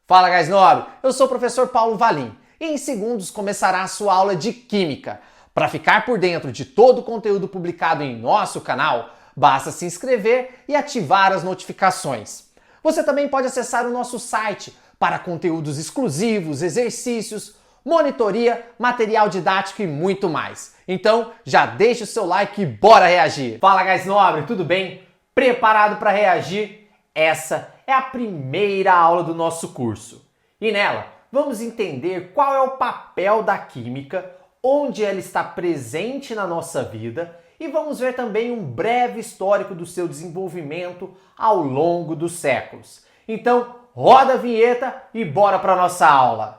Fala, gás nobre! Eu sou o professor Paulo Valim e em segundos começará a sua aula de Química. Para ficar por dentro de todo o conteúdo publicado em nosso canal, basta se inscrever e ativar as notificações. Você também pode acessar o nosso site para conteúdos exclusivos, exercícios, monitoria, material didático e muito mais. Então, já deixa o seu like e bora reagir! Fala, gás nobre, tudo bem? Preparado para reagir? Essa é a primeira aula do nosso curso. E nela, vamos entender qual é o papel da química, onde ela está presente na nossa vida e vamos ver também um breve histórico do seu desenvolvimento ao longo dos séculos. Então, roda a vinheta e bora para a nossa aula!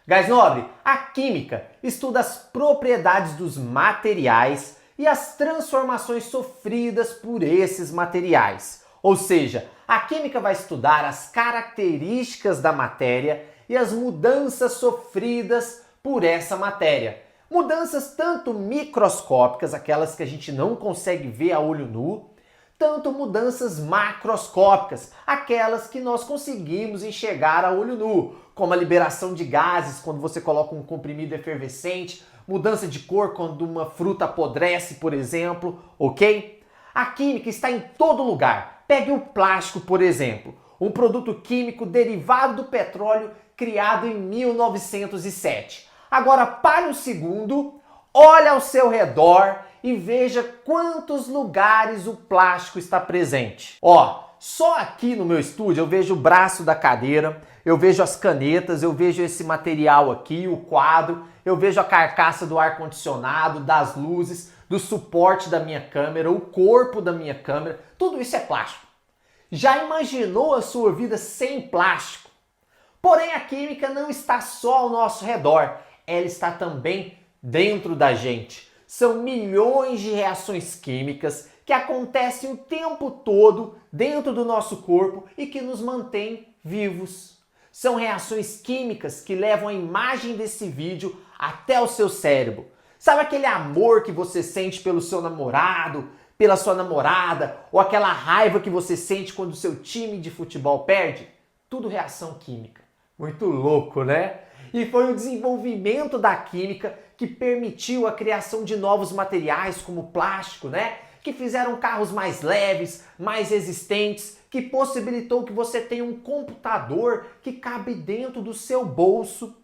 Gás nobre, a química estuda as propriedades dos materiais e as transformações sofridas por esses materiais. Ou seja, a química vai estudar as características da matéria e as mudanças sofridas por essa matéria. Mudanças tanto microscópicas, aquelas que a gente não consegue ver a olho nu, tanto mudanças macroscópicas, aquelas que nós conseguimos enxergar a olho nu, como a liberação de gases quando você coloca um comprimido efervescente, mudança de cor quando uma fruta apodrece, por exemplo, ok? A química está em todo lugar. Pegue o plástico, por exemplo, um produto químico derivado do petróleo criado em 1907. Agora pare um segundo, olhe ao seu redor e veja quantos lugares o plástico está presente. Ó, só aqui no meu estúdio eu vejo o braço da cadeira, eu vejo as canetas, eu vejo esse material aqui, o quadro, eu vejo a carcaça do ar-condicionado, das luzes, do suporte da minha câmera, o corpo da minha câmera, tudo isso é plástico. Já imaginou a sua vida sem plástico? Porém, a química não está só ao nosso redor, ela está também dentro da gente. São milhões de reações químicas que acontecem o tempo todo dentro do nosso corpo e que nos mantêm vivos. São reações químicas que levam a imagem desse vídeo até o seu cérebro. Sabe aquele amor que você sente pelo seu namorado, pela sua namorada, ou aquela raiva que você sente quando o seu time de futebol perde? Tudo reação química. Muito louco, né? E foi o desenvolvimento da química que permitiu a criação de novos materiais como plástico, né? Que fizeram carros mais leves, mais resistentes, que possibilitou que você tenha um computador que cabe dentro do seu bolso,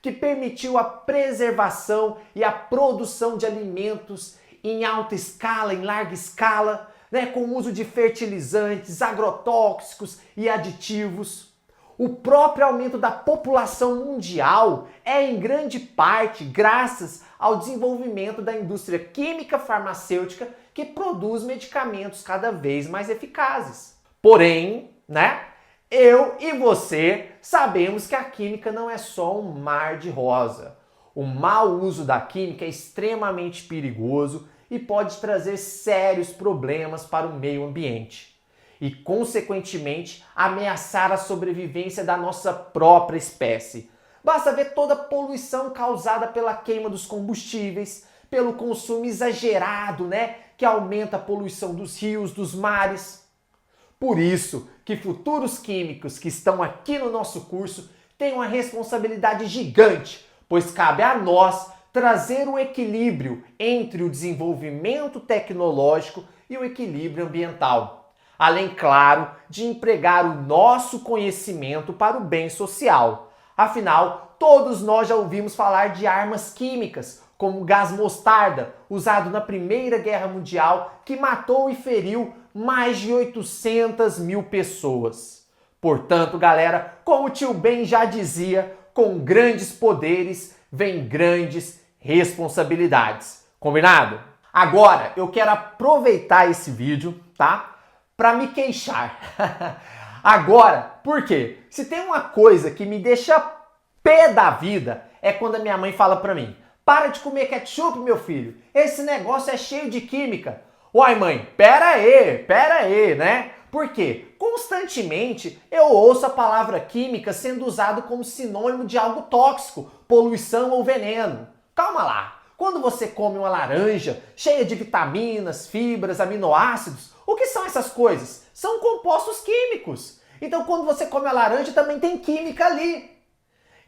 que permitiu a preservação e a produção de alimentos em alta escala, em larga escala, né? Com o uso de fertilizantes, agrotóxicos e aditivos. O próprio aumento da população mundial é em grande parte graças ao desenvolvimento da indústria química farmacêutica que produz medicamentos cada vez mais eficazes. Porém, né, eu e você sabemos que a química não é só um mar de rosa. O mau uso da química é extremamente perigoso e pode trazer sérios problemas para o meio ambiente e, consequentemente, ameaçar a sobrevivência da nossa própria espécie. Basta ver toda a poluição causada pela queima dos combustíveis, pelo consumo exagerado, né, que aumenta a poluição dos rios, dos mares. Por isso que futuros químicos que estão aqui no nosso curso têm uma responsabilidade gigante, pois cabe a nós trazer o equilíbrio entre o desenvolvimento tecnológico e o equilíbrio ambiental. Além, claro, de empregar o nosso conhecimento para o bem social. Afinal, todos nós já ouvimos falar de armas químicas, como o gás mostarda, usado na Primeira Guerra Mundial, que matou e feriu mais de 800 mil pessoas. Portanto, galera, como o tio Ben já dizia, com grandes poderes vem grandes responsabilidades. Combinado? Agora, eu quero aproveitar esse vídeo, tá? Para me queixar. Agora, por quê? Se tem uma coisa que me deixa pé da vida é quando a minha mãe fala para mim: para de comer ketchup, meu filho, esse negócio é cheio de química. Uai, mãe, pera aí, né? Por quê? Constantemente eu ouço a palavra química sendo usado como sinônimo de algo tóxico, poluição ou veneno. Calma lá. quando você come uma laranja cheia de vitaminas, fibras, aminoácidos, o que são essas coisas? São compostos químicos. Então, quando você come a laranja, também tem química ali.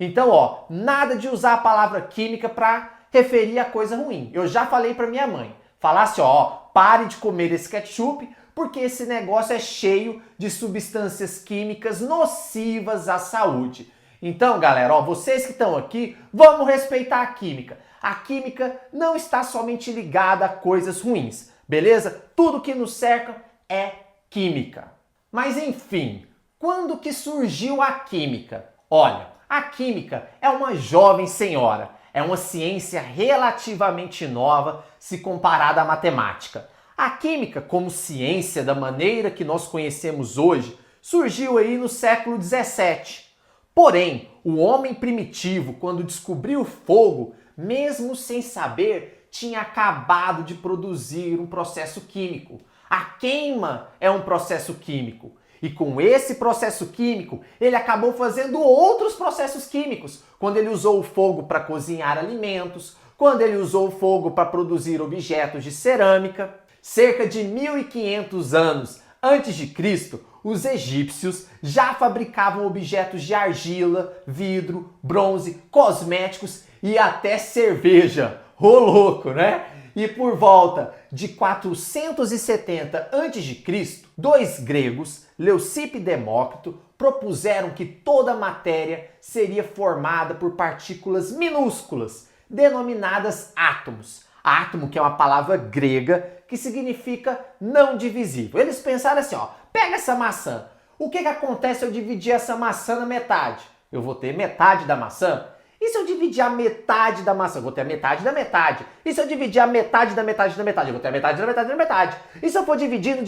Então, ó, nada de usar a palavra química para referir a coisa ruim. Eu já falei para minha mãe. Falasse, ó, pare de comer esse ketchup, porque esse negócio é cheio de substâncias químicas nocivas à saúde. Então, galera, ó, vocês que estão aqui, vamos respeitar a química. A química não está somente ligada a coisas ruins, beleza? Tudo que nos cerca é química. Mas enfim, quando que surgiu a química? Olha, a química é uma jovem senhora, é uma ciência relativamente nova se comparada à matemática. A química, como ciência da maneira que nós conhecemos hoje, surgiu aí no século 17. Porém, o homem primitivo, quando descobriu o fogo, mesmo sem saber, tinha acabado de produzir um processo químico. A queima é um processo químico. E com esse processo químico, ele acabou fazendo outros processos químicos. Quando ele usou o fogo para cozinhar alimentos, quando ele usou o fogo para produzir objetos de cerâmica. Cerca de 1500 anos antes de Cristo, os egípcios já fabricavam objetos de argila, vidro, bronze, cosméticos e até cerveja. Ô louco, né? E por volta de 470 a.C., dois gregos, Leucipo e Demócrito, propuseram que toda a matéria seria formada por partículas minúsculas, denominadas átomos. Átomo, que é uma palavra grega que significa não divisível. Eles pensaram assim, ó, pega essa maçã. O que acontece se eu dividir essa maçã na metade? Eu vou ter metade da maçã? E se eu dividir a metade da maçã? Eu vou ter a metade da metade. E se eu dividir a metade da metade da metade? Eu vou ter a metade da metade da metade. E se eu for dividindo,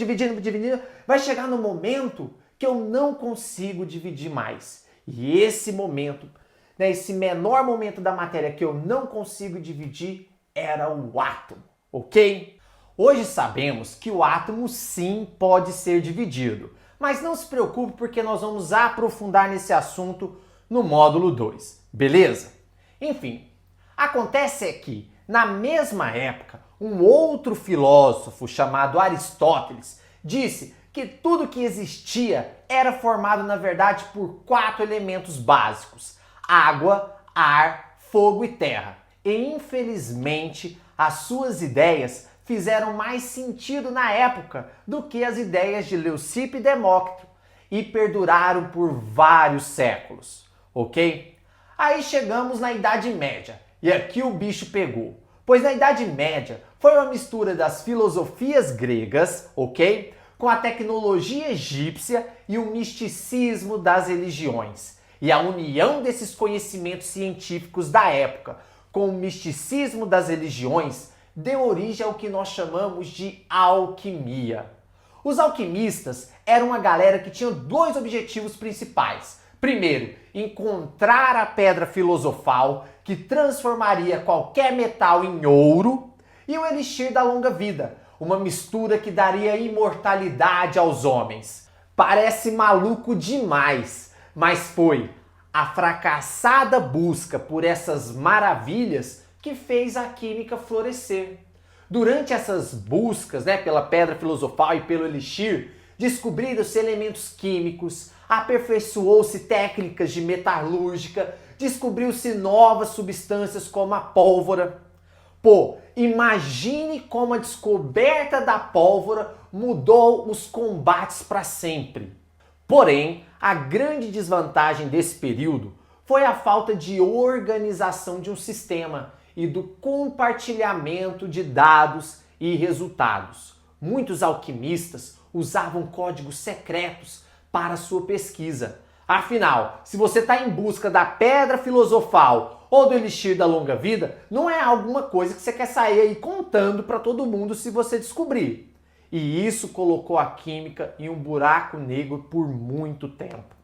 vai chegar no momento que eu não consigo dividir mais. E esse momento, né, esse menor momento da matéria que eu não consigo dividir era o átomo, ok? Hoje sabemos que o átomo sim pode ser dividido, mas não se preocupe porque nós vamos aprofundar nesse assunto no módulo 2, beleza? Enfim, acontece que na mesma época, um outro filósofo chamado Aristóteles disse que tudo que existia era formado na verdade por 4 elementos básicos: água, ar, fogo e terra. E infelizmente, as suas ideias fizeram mais sentido na época do que as ideias de Leucipo e Demócrito e perduraram por vários séculos, ok? Aí chegamos na Idade Média e aqui o bicho pegou, pois na Idade Média foi uma mistura das filosofias gregas, ok? Com a tecnologia egípcia e o misticismo das religiões. E a união desses conhecimentos científicos da época com o misticismo das religiões deu origem ao que nós chamamos de alquimia. Os alquimistas eram uma galera que tinha 2 objetivos principais. Primeiro, encontrar a pedra filosofal que transformaria qualquer metal em ouro, e o elixir da longa vida, uma mistura que daria imortalidade aos homens. Parece maluco demais, mas foi a fracassada busca por essas maravilhas que fez a química florescer. Durante essas buscas, pela pedra filosofal e pelo elixir, descobriram-se elementos químicos, aperfeiçoou-se técnicas de metalúrgica, descobriu-se novas substâncias como a pólvora. Pô, imagine como a descoberta da pólvora mudou os combates para sempre. Porém, a grande desvantagem desse período foi a falta de organização de um sistema e do compartilhamento de dados e resultados. Muitos alquimistas usavam códigos secretos para sua pesquisa. Afinal, se você está em busca da pedra filosofal ou do elixir da longa vida, não é alguma coisa que você quer sair aí contando para todo mundo se você descobrir. E isso colocou a química em um buraco negro por muito tempo.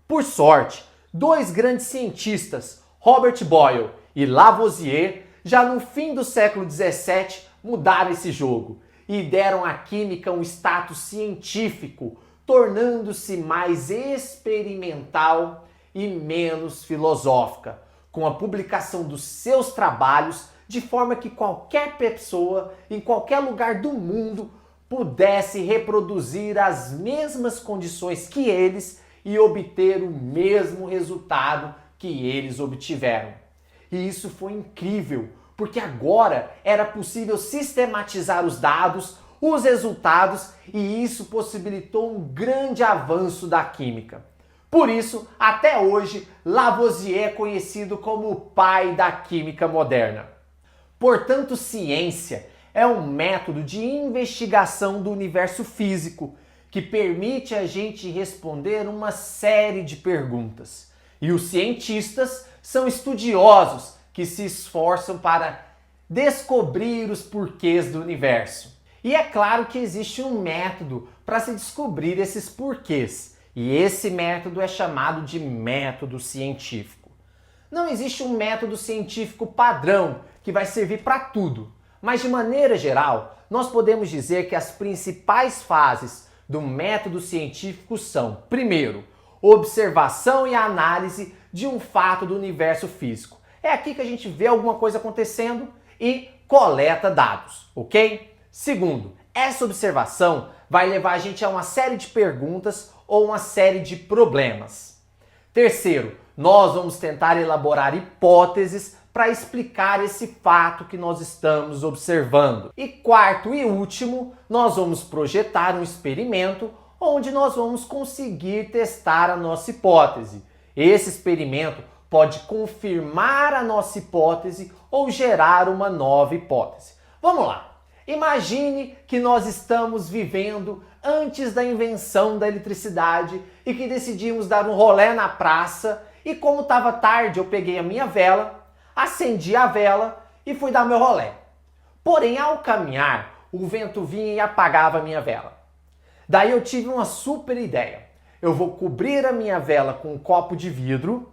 Por sorte, 2 grandes cientistas, Robert Boyle e Lavoisier, já no fim do século 17 mudaram esse jogo e deram à química um status científico, tornando-se mais experimental e menos filosófica, com a publicação dos seus trabalhos de forma que qualquer pessoa, em qualquer lugar do mundo, pudesse reproduzir as mesmas condições que eles e obter o mesmo resultado que eles obtiveram. E isso foi incrível, porque agora era possível sistematizar os dados, os resultados, e isso possibilitou um grande avanço da química. Por isso, até hoje, Lavoisier é conhecido como o pai da química moderna. Portanto, ciência é um método de investigação do universo físico que permite a gente responder uma série de perguntas. E os cientistas são estudiosos que se esforçam para descobrir os porquês do universo. E é claro que existe um método para se descobrir esses porquês. E esse método é chamado de método científico. Não existe um método científico padrão que vai servir para tudo. Mas de maneira geral, nós podemos dizer que as principais fases do método científico são, primeiro, observação e análise de um fato do universo físico. É aqui que a gente vê alguma coisa acontecendo e coleta dados, ok? Segundo, essa observação vai levar a gente a uma série de perguntas ou uma série de problemas. Terceiro, nós vamos tentar elaborar hipóteses para explicar esse fato que nós estamos observando. E quarto e último, nós vamos projetar um experimento onde nós vamos conseguir testar a nossa hipótese. Esse experimento pode confirmar a nossa hipótese ou gerar uma nova hipótese. Vamos lá! Imagine que nós estamos vivendo antes da invenção da eletricidade e que decidimos dar um rolê na praça e como estava tarde eu peguei a minha vela, acendi a vela e fui dar meu rolê. Porém, ao caminhar, o vento vinha e apagava a minha vela. Daí eu tive uma super ideia. Eu vou cobrir a minha vela com um copo de vidro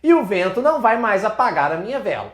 e o vento não vai mais apagar a minha vela.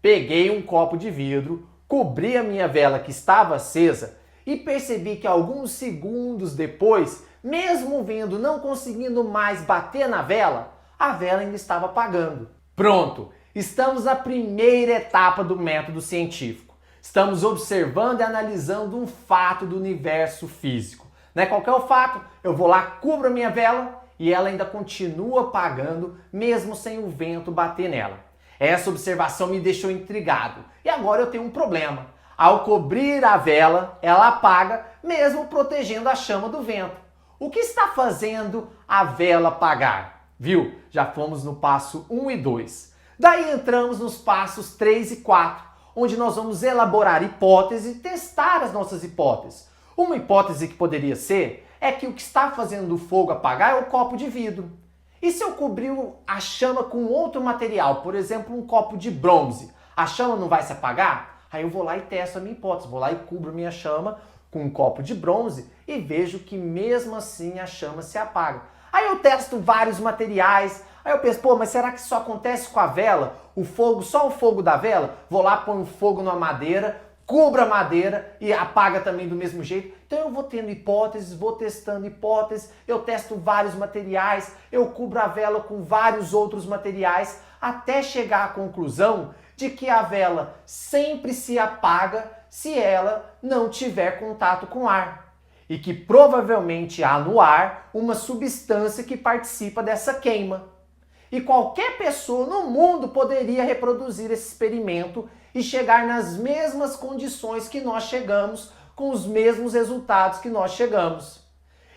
Peguei um copo de vidro, cobri a minha vela que estava acesa e percebi que alguns segundos depois, mesmo o vento não conseguindo mais bater na vela, a vela ainda estava apagando. Pronto! Estamos na primeira etapa do método científico. Estamos observando e analisando um fato do universo físico. Né? Qual que é o fato? Eu vou lá, cubro a minha vela e ela ainda continua apagando, mesmo sem o vento bater nela. Essa observação me deixou intrigado. E agora eu tenho um problema. Ao cobrir a vela, ela apaga, mesmo protegendo a chama do vento. O que está fazendo a vela apagar? Viu? Já fomos no passo 1 e 2. Daí entramos nos passos 3 e 4, onde nós vamos elaborar hipóteses e testar as nossas hipóteses. Uma hipótese que poderia ser é que o que está fazendo o fogo apagar é o copo de vidro. E se eu cobrir a chama com outro material, por exemplo, um copo de bronze, a chama não vai se apagar? Aí eu vou lá e testo a minha hipótese, vou lá e cubro minha chama com um copo de bronze e vejo que mesmo assim a chama se apaga. Aí eu testo vários materiais, aí eu penso, pô, mas será que isso acontece com a vela? O fogo, só o fogo da vela? Vou lá, põe fogo na madeira, cubro a madeira e apaga também do mesmo jeito. Então eu vou tendo hipóteses, vou testando hipóteses, eu testo vários materiais, eu cubro a vela com vários outros materiais, até chegar à conclusão de que a vela sempre se apaga se ela não tiver contato com ar. E que provavelmente há no ar uma substância que participa dessa queima. E qualquer pessoa no mundo poderia reproduzir esse experimento e chegar nas mesmas condições que nós chegamos, com os mesmos resultados que nós chegamos.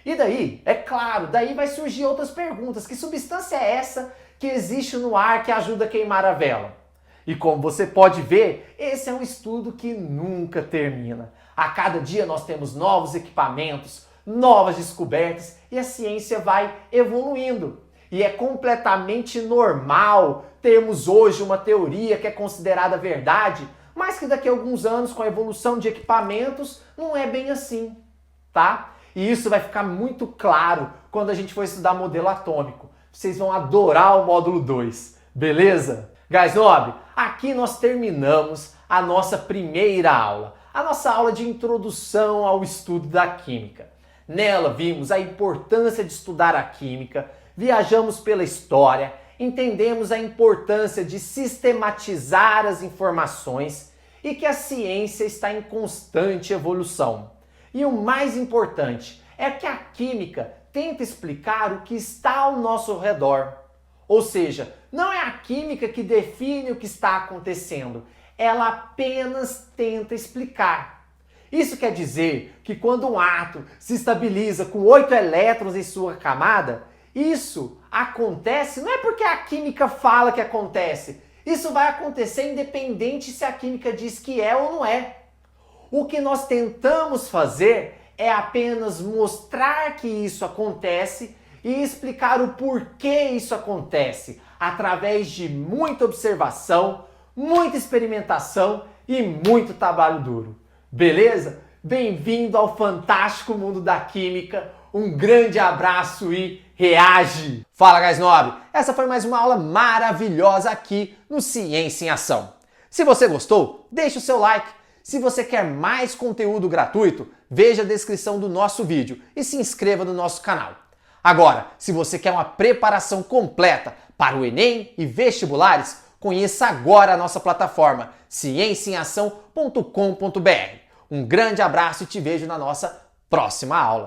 E daí, é claro, daí vai surgir outras perguntas. Que substância é essa que existe no ar que ajuda a queimar a vela? E como você pode ver, esse é um estudo que nunca termina. A cada dia nós temos novos equipamentos, novas descobertas e a ciência vai evoluindo. E é completamente normal termos hoje uma teoria que é considerada verdade, mas que daqui a alguns anos, com a evolução de equipamentos, não é bem assim, tá? E isso vai ficar muito claro quando a gente for estudar modelo atômico. Vocês vão adorar o módulo 2, beleza? Guys Nobre, aqui nós terminamos a nossa primeira aula, a nossa aula de introdução ao estudo da química. Nela vimos a importância de estudar a química, viajamos pela história, entendemos a importância de sistematizar as informações e que a ciência está em constante evolução. E o mais importante é que a química tenta explicar o que está ao nosso redor. Ou seja, não é a química que define o que está acontecendo, ela apenas tenta explicar. Isso quer dizer que quando um átomo se estabiliza com 8 elétrons em sua camada, isso acontece não é porque a química fala que acontece. Isso vai acontecer independente se a química diz que é ou não é. O que nós tentamos fazer é apenas mostrar que isso acontece e explicar o porquê isso acontece, através de muita observação, muita experimentação e muito trabalho duro. Beleza? Bem-vindo ao fantástico mundo da química. Um grande abraço e reage! Fala, guys nobre! Essa foi mais uma aula maravilhosa aqui no Ciência em Ação. Se você gostou, deixe o seu like. Se você quer mais conteúdo gratuito, veja a descrição do nosso vídeo e se inscreva no nosso canal. Agora, se você quer uma preparação completa para o Enem e vestibulares, conheça agora a nossa plataforma cienciaação.com.br. Um grande abraço e te vejo na nossa próxima aula.